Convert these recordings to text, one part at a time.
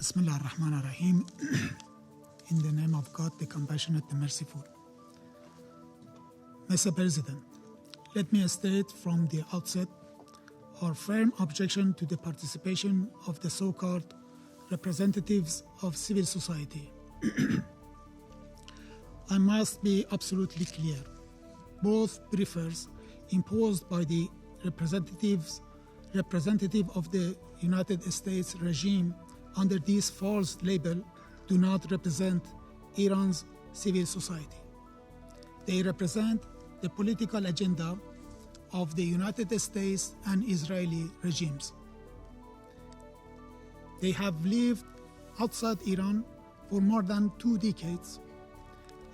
Bismillah ar-Rahman ar-Rahim. In the name of God, the compassionate, the merciful. Mr. President, let me state from the outset our firm objection to the participation of the so-called representatives of civil society. I must be absolutely clear. Both briefers imposed by the representative of the United States regime under this false label do not represent Iran's civil society. They represent the political agenda of the United States and Israeli regimes. They have lived outside Iran for more than 2 decades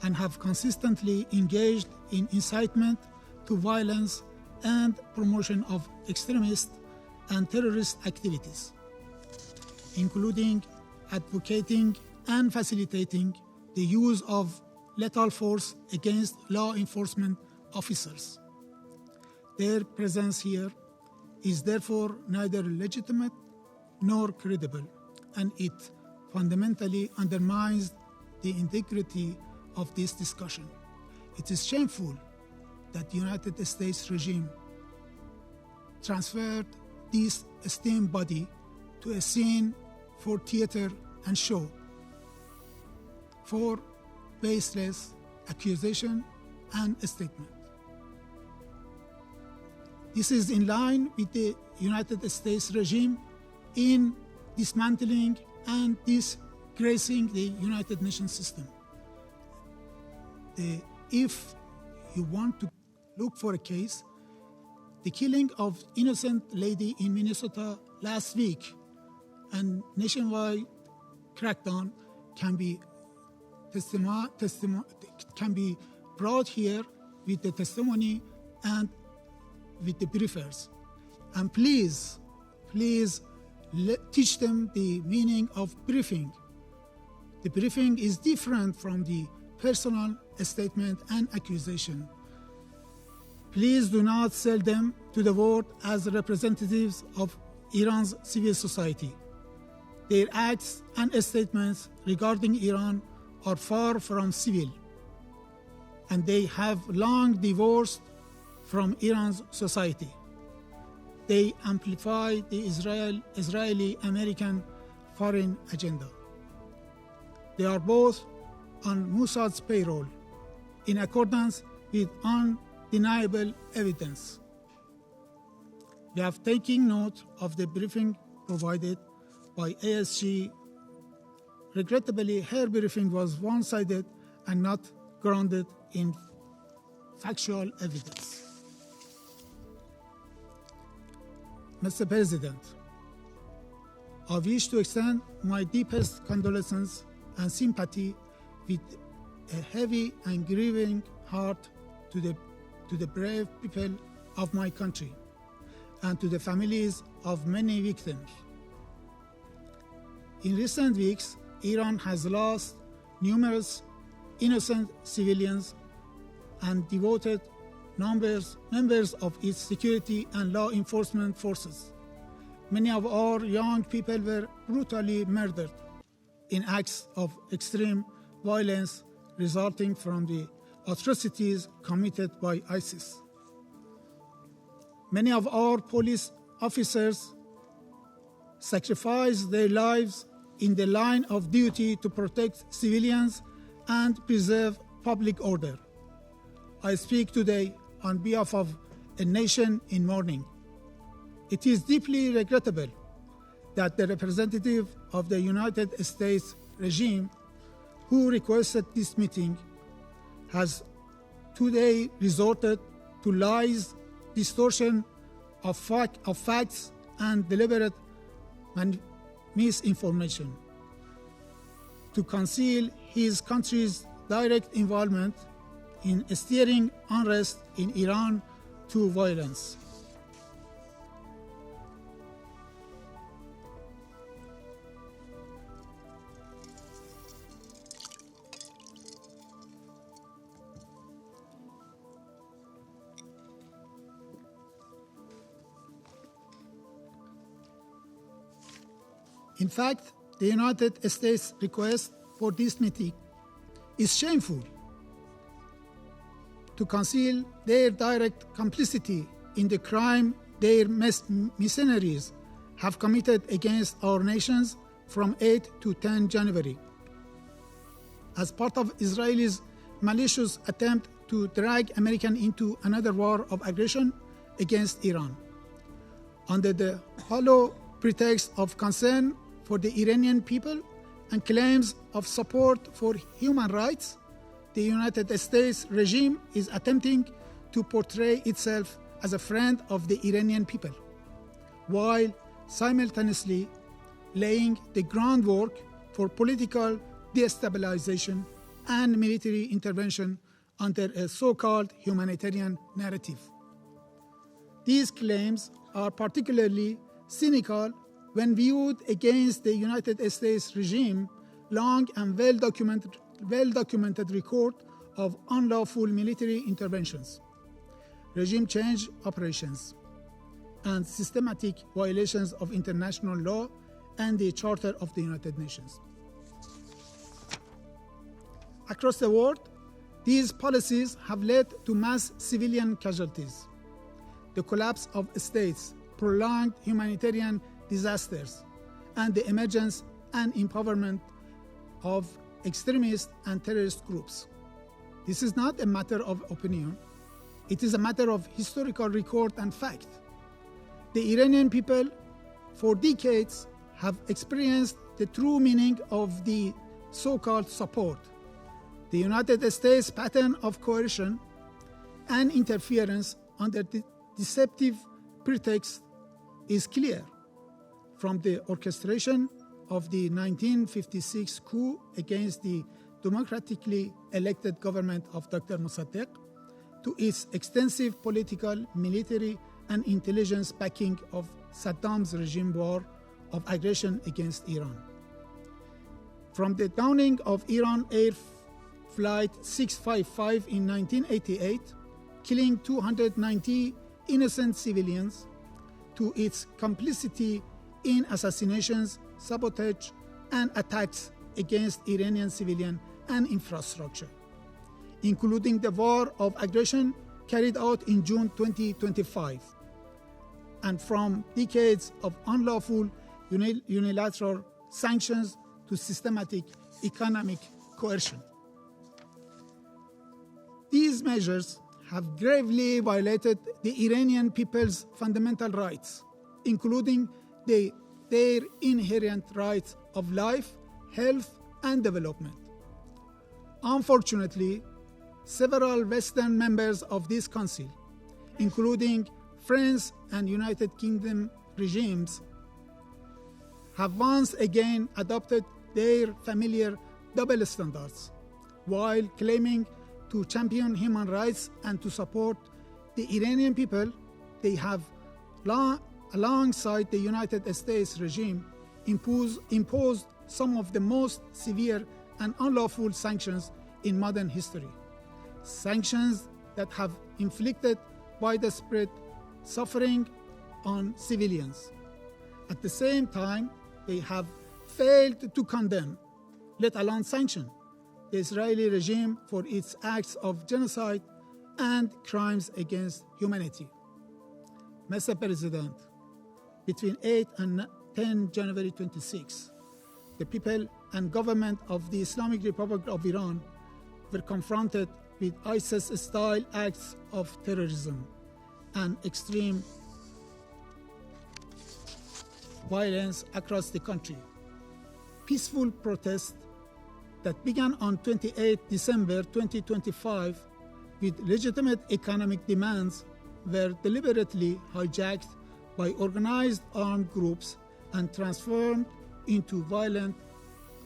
and have consistently engaged in incitement to violence and promotion of extremist and terrorist activities, including advocating and facilitating the use of lethal force against law enforcement officers. Their presence here is therefore neither legitimate nor credible, and it fundamentally undermines the integrity of this discussion. It is shameful that the United States regime transferred this esteemed body to a scene for theater and show, for baseless accusation and statement. This is in line with the United States regime in dismantling and disgracing the United Nations system. If you want to look for a case, the killing of innocent lady in Minnesota last week and nationwide crackdown can be brought here with the testimony and with the briefers. And please teach them the meaning of briefing. The briefing is different from the personal statement and accusation. Please do not sell them to the world as representatives of Iran's civil society. Their acts and statements regarding Iran are far from civil, and they have long divorced from Iran's society. They amplify the Israeli-American foreign agenda. They are both on Mossad's payroll, in accordance with undeniable evidence. We have taken note of the briefing provided by ASG. Regrettably, her briefing was one-sided and not grounded in factual evidence. Mr. President, I wish to extend my deepest condolences and sympathy with a heavy and grieving heart to the brave people of my country and to the families of many victims. In recent weeks, Iran has lost numerous innocent civilians and devoted members of its security and law enforcement forces. Many of our young people were brutally murdered in acts of extreme violence resulting from the atrocities committed by ISIS. Many of our police officers sacrificed their lives in the line of duty to protect civilians and preserve public order. I speak today on behalf of a nation in mourning. It is deeply regrettable that the representative of the United States regime who requested this meeting has today resorted to lies, distortion of facts, and deliberate misinformation to conceal his country's direct involvement in steering unrest in Iran to violence. In fact, the United States' request for this meeting is shameful. To conceal their direct complicity in the crime their mercenaries have committed against our nations from 8 to 10 January. As part of Israel's malicious attempt to drag America into another war of aggression against Iran. Under the hollow pretext of concern for the Iranian people and claims of support for human rights, the United States regime is attempting to portray itself as a friend of the Iranian people, while simultaneously laying the groundwork for political destabilization and military intervention under a so-called humanitarian narrative. These claims are particularly cynical when viewed against the United States regime long and well-documented record of unlawful military interventions, regime change operations, and systematic violations of international law and the Charter of the United Nations. Across the world, these policies have led to mass civilian casualties, the collapse of states, prolonged humanitarian disasters, and the emergence and empowerment of extremist and terrorist groups. This is not a matter of opinion. It is a matter of historical record and fact. The Iranian people, for decades, have experienced the true meaning of the so-called support. The United States pattern of coercion and interference under the deceptive pretext is clear, from the orchestration of the 1956 coup against the democratically elected government of Dr. Mossadegh to its extensive political, military, and intelligence backing of Saddam's regime war of aggression against Iran. From the downing of Iran Air Flight 655 in 1988, killing 290 innocent civilians, to its complicity in assassinations, sabotage, and attacks against Iranian civilian and infrastructure, including the war of aggression carried out in June 2025, and from decades of unlawful unilateral sanctions to systematic economic coercion. These measures have gravely violated the Iranian people's fundamental rights, including their inherent rights of life, health, and development. Unfortunately, several Western members of this Council, including France and United Kingdom regimes, have once again adopted their familiar double standards, while claiming to champion human rights and to support the Iranian people. They have, alongside the United States regime, imposed some of the most severe and unlawful sanctions in modern history. Sanctions that have inflicted widespread suffering on civilians. At the same time, they have failed to condemn, let alone sanction, the Israeli regime for its acts of genocide and crimes against humanity. Mr. President, between 8 and 10 January 26, the people and government of the Islamic Republic of Iran were confronted with ISIS-style acts of terrorism and extreme violence across the country. Peaceful protests that began on 28 December 2025 with legitimate economic demands were deliberately hijacked by organized armed groups and transformed into violent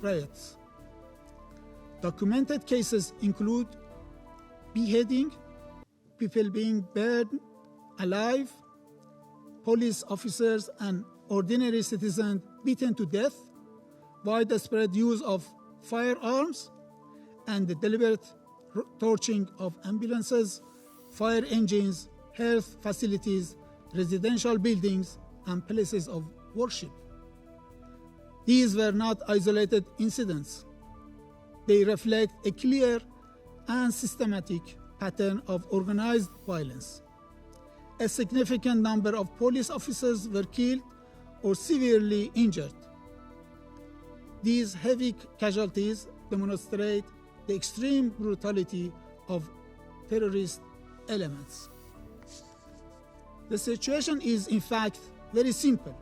riots. Documented cases include beheading, people being burned alive, police officers and ordinary citizens beaten to death, widespread use of firearms, and the deliberate torching of ambulances, fire engines, health facilities, residential buildings, and places of worship. These were not isolated incidents. They reflect a clear and systematic pattern of organized violence. A significant number of police officers were killed or severely injured. These heavy casualties demonstrate the extreme brutality of terrorist elements. The situation is, in fact, very simple.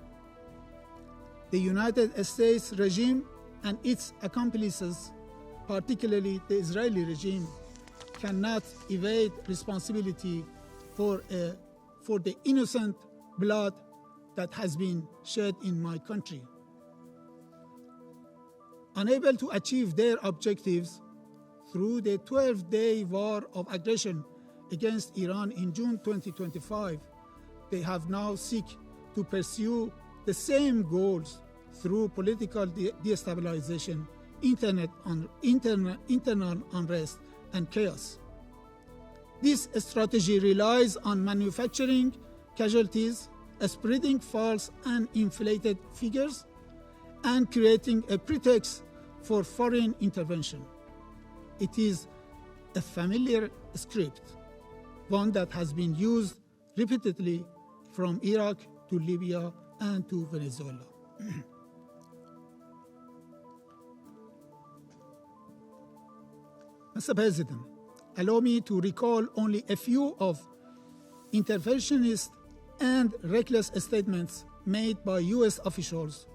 The United States regime and its accomplices, particularly the Israeli regime, cannot evade responsibility for the innocent blood that has been shed in my country. Unable to achieve their objectives through the 12-day war of aggression against Iran in June 2025, they have now seek to pursue the same goals through political destabilization, internal unrest, and chaos. This strategy relies on manufacturing casualties, spreading false and inflated figures, and creating a pretext for foreign intervention. It is a familiar script, one that has been used repeatedly from Iraq to Libya and to Venezuela. Mr. President, allow me to recall only a few of interventionist and reckless statements made by U.S. officials,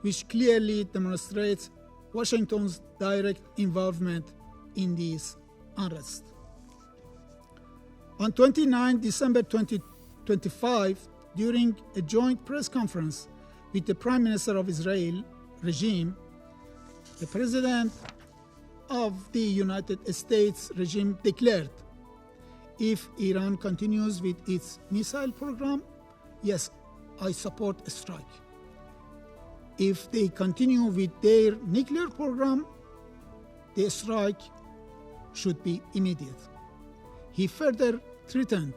which clearly demonstrates Washington's direct involvement in this unrest. On 29 December 2025, during a joint press conference with the Prime Minister of Israel regime, the President of the United States regime declared, if Iran continues with its missile program, yes, I support a strike. If they continue with their nuclear program, the strike should be immediate. He further threatened,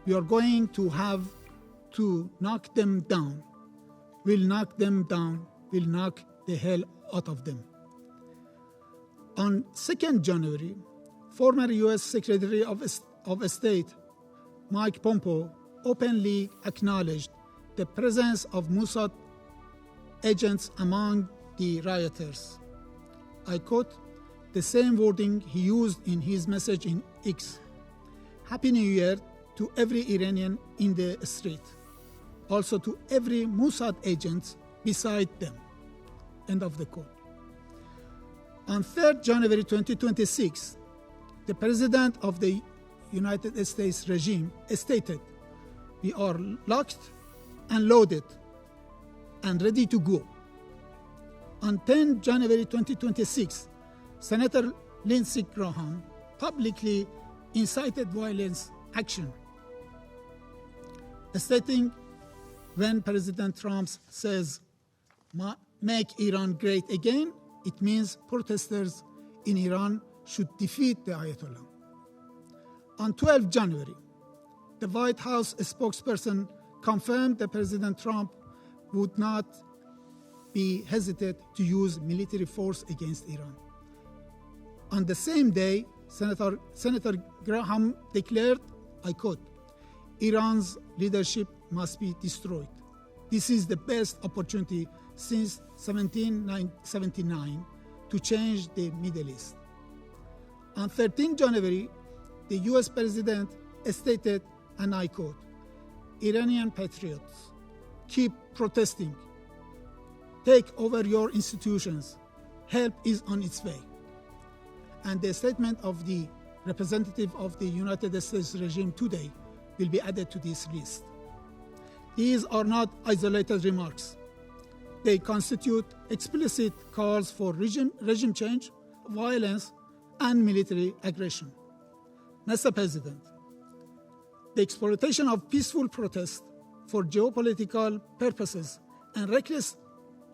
we are going to have to knock them down. We'll knock them down. We'll knock the hell out of them. On 2nd January, former U.S. Secretary of State Mike Pompeo openly acknowledged the presence of Mossad agents among the rioters. I quote the same wording he used in his message in X. Happy New Year to every Iranian in the street. Also to every Mossad agent beside them. End of the quote. On 3rd January 2026, the President of the United States regime stated, we are locked and loaded and ready to go. On 10 January 2026, Senator Lindsey Graham publicly incited violence action, stating when President Trump says, make Iran great again, it means protesters in Iran should defeat the Ayatollah. On 12 January, the White House spokesperson confirmed that President Trump would not be hesitant to use military force against Iran. On the same day, Senator Graham declared, I quote, Iran's leadership must be destroyed. This is the best opportunity since 1779 to change the Middle East. On 13 January, the U.S. President stated, and I quote, Iranian patriots, keep protesting. Take over your institutions. Help is on its way. And the statement of the representative of the United States regime today will be added to this list. These are not isolated remarks. They constitute explicit calls for regime change, violence, and military aggression. Mr. President, the exploitation of peaceful protest for geopolitical purposes and reckless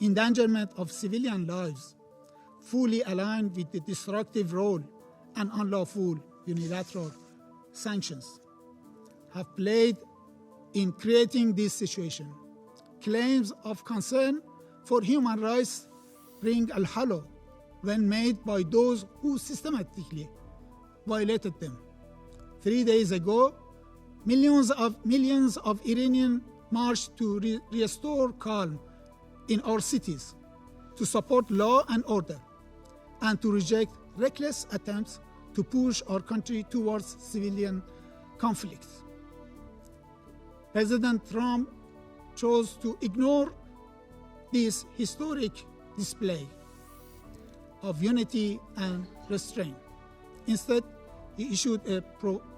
endangerment of civilian lives fully aligned with the destructive role and unlawful unilateral sanctions have played in creating this situation. Claims of concern for human rights ring hollow when made by those who systematically violated them. 3 days ago, millions of Iranians marched to restore calm in our cities, to support law and order, and to reject reckless attempts to push our country towards civilian conflicts. President Trump chose to ignore this historic display of unity and restraint. Instead, he issued a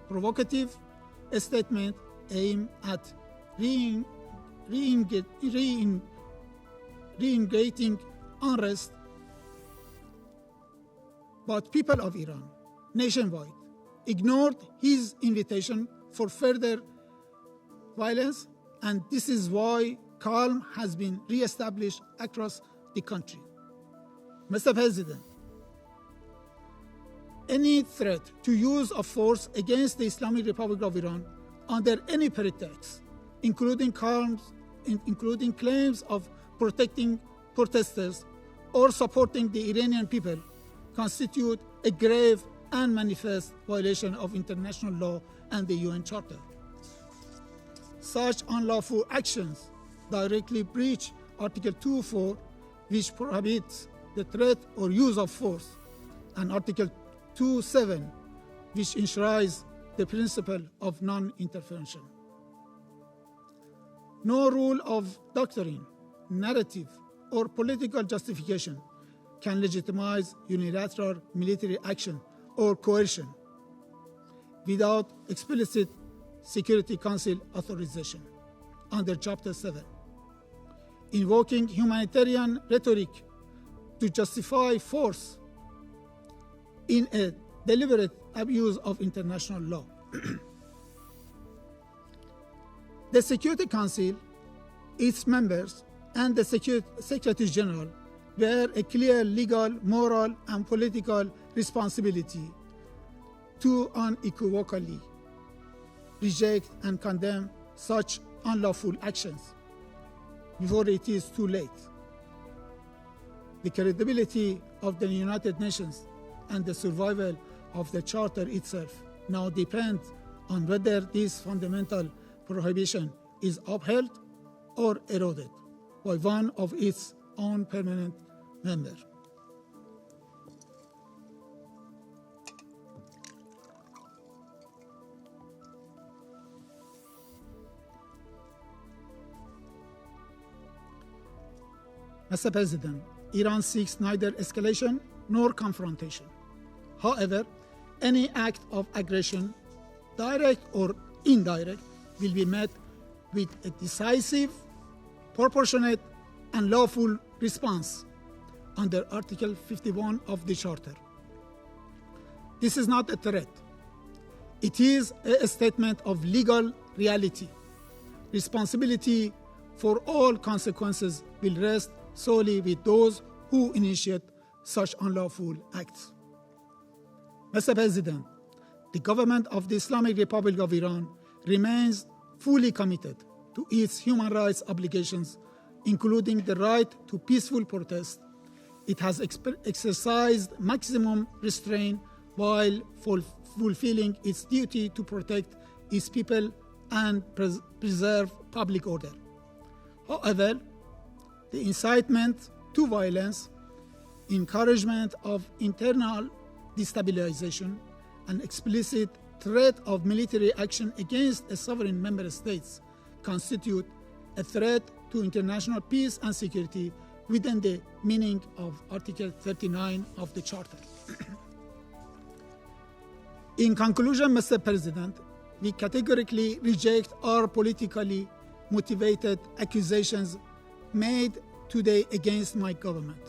provocative statement aimed at reinvigorating unrest. But people of Iran, nationwide, ignored his invitation for further violence, and this is why calm has been re-established across the country. Mr. President, any threat to use of force against the Islamic Republic of Iran under any pretext, including claims of protecting protesters or supporting the Iranian people, constitute a grave and manifest violation of international law and the UN Charter. Such unlawful actions directly breach Article 2.4, which prohibits the threat or use of force, and Article 2.7, which enshrines the principle of non-intervention. No rule of doctrine, narrative, or political justification can legitimize unilateral military action or coercion without explicit Security Council authorization under Chapter 7. Invoking humanitarian rhetoric to justify force in a deliberate abuse of international law. The Security Council, its members, and the Secretary General bear a clear legal, moral, and political responsibility to unequivocally reject and condemn such unlawful actions before it is too late. The credibility of the United Nations and the survival of the Charter itself now depend on whether this fundamental prohibition is upheld or eroded by one of its own permanent members. Mr. President, Iran seeks neither escalation nor confrontation. However, any act of aggression, direct or indirect, will be met with a decisive, proportionate, and lawful response under Article 51 of the Charter. This is not a threat. It is a statement of legal reality. Responsibility for all consequences will rest solely with those who initiate such unlawful acts. Mr. President, the government of the Islamic Republic of Iran remains fully committed to its human rights obligations, including the right to peaceful protest. It has exercised maximum restraint while fulfilling its duty to protect its people and preserve public order. However, the incitement to violence, encouragement of internal destabilization, and explicit threat of military action against a sovereign member states constitute a threat to international peace and security within the meaning of Article 39 of the Charter. In conclusion, Mr. President, we categorically reject all politically motivated accusations made today against my government.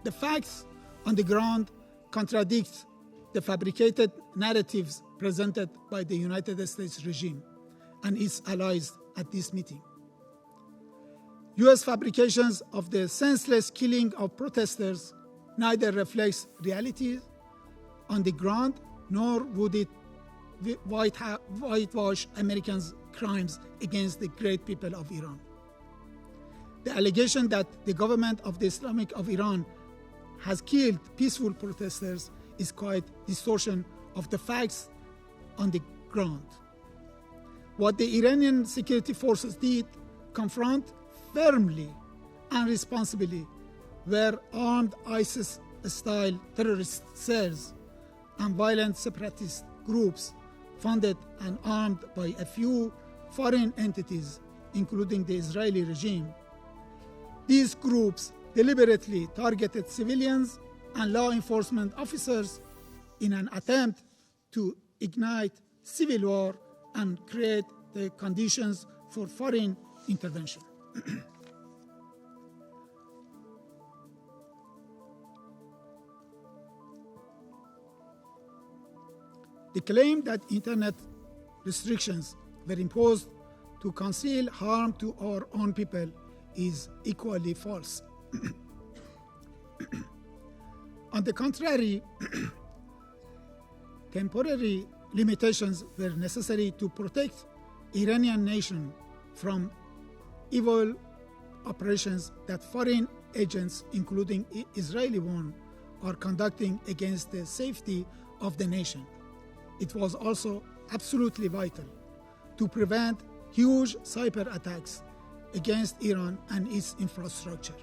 The facts on the ground contradict the fabricated narratives presented by the United States regime and its allies at this meeting. U.S. fabrications of the senseless killing of protesters neither reflects reality on the ground nor would it whitewash Americans' crimes against the great people of Iran. The allegation that the government of the Islamic of Iran has killed peaceful protesters is quite distortion of the facts on the ground. What the Iranian security forces did confront firmly and responsibly were armed ISIS-style terrorist cells and violent separatist groups funded and armed by a few foreign entities, including the Israeli regime. These groups deliberately targeted civilians and law enforcement officers in an attempt to ignite civil war and create the conditions for foreign intervention. The claim that internet restrictions were imposed to conceal harm to our own people is equally false. On the contrary, temporary limitations were necessary to protect Iranian nation from evil operations that foreign agents, including Israeli one, are conducting against the safety of the nation. It was also absolutely vital to prevent huge cyber attacks against Iran and its infrastructure,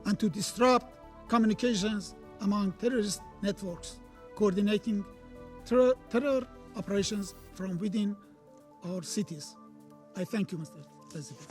and to disrupt communications among terrorist networks, coordinating terror operations from within our cities. I thank you, Mr. President.